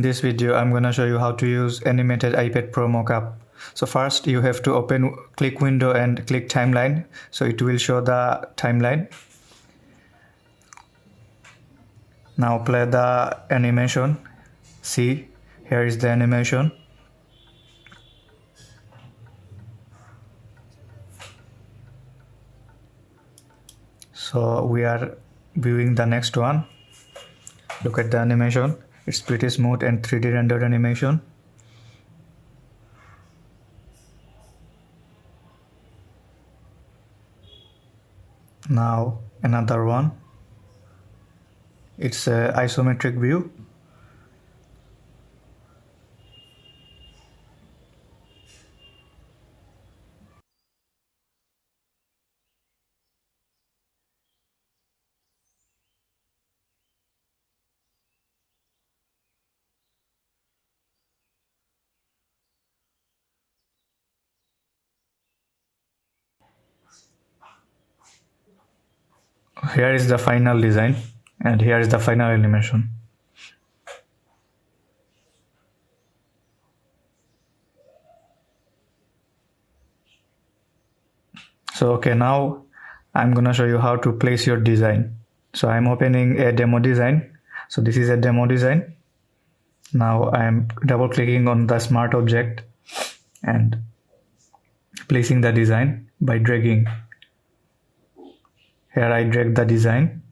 this video, I'm gonna show you how to use animated iPad Pro Mockup. So first you have to click window and click timeline. So it will show the timeline. Now play the animation. See, here is the animation. So we are viewing the next one. Look at the animation. It's pretty smooth and 3D rendered animation. Now another one. It's an isometric view. Here is the final design and here is the final animation. So okay, now I'm gonna show you how to place your design. So I'm opening a demo design. So this is a demo design. Now I'm double clicking on the smart object and placing the design by dragging. Here I drag the design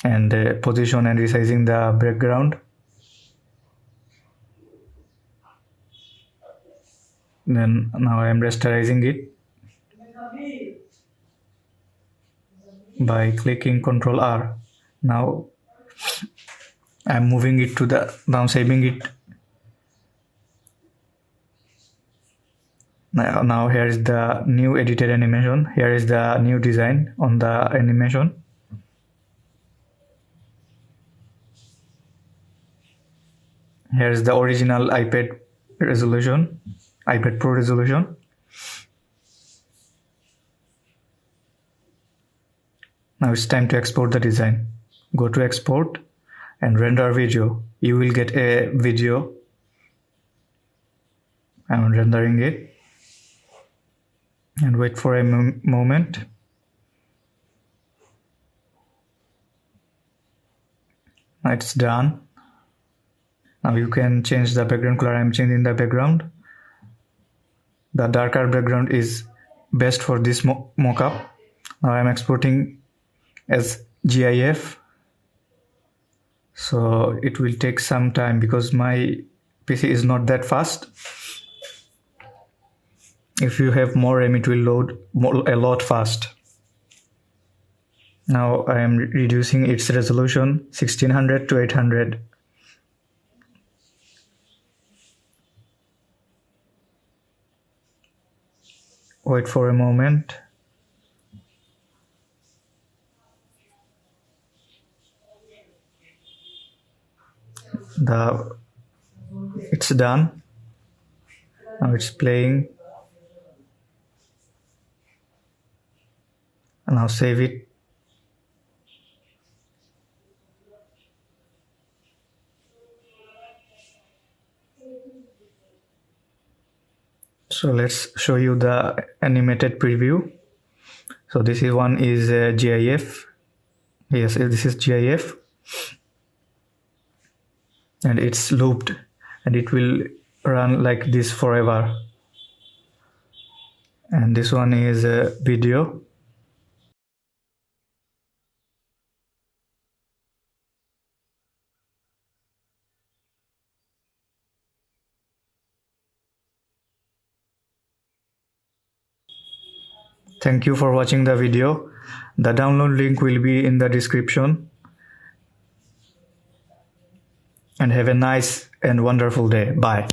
and position and resizing the background. Then now I am rasterizing it by clicking Ctrl R. Now I am moving it to the, now saving it. Now here is the new edited animation. Here is the new design on the animation. Here is the original iPad resolution, iPad Pro resolution. Now it's time to export the design. Go to export and render video. You will get a video. I'm rendering it. And wait for a moment. Now it's done. Now you can change the background color. I'm changing the background. The darker background is best for this mockup. Now I'm exporting as GIF. So it will take some time because my PC is not that fast. If you have more RAM, it will load a lot fast. Now I am reducing its resolution 1600 to 800. Wait for a moment. It's done. Now it's playing. Now save it. So let's show you the animated preview. So this is one is GIF. Yes, this is GIF. And it's looped and it will run like this forever. And this one is a video. Thank you for watching the video. The download link will be in the description. And have a nice and wonderful day. Bye.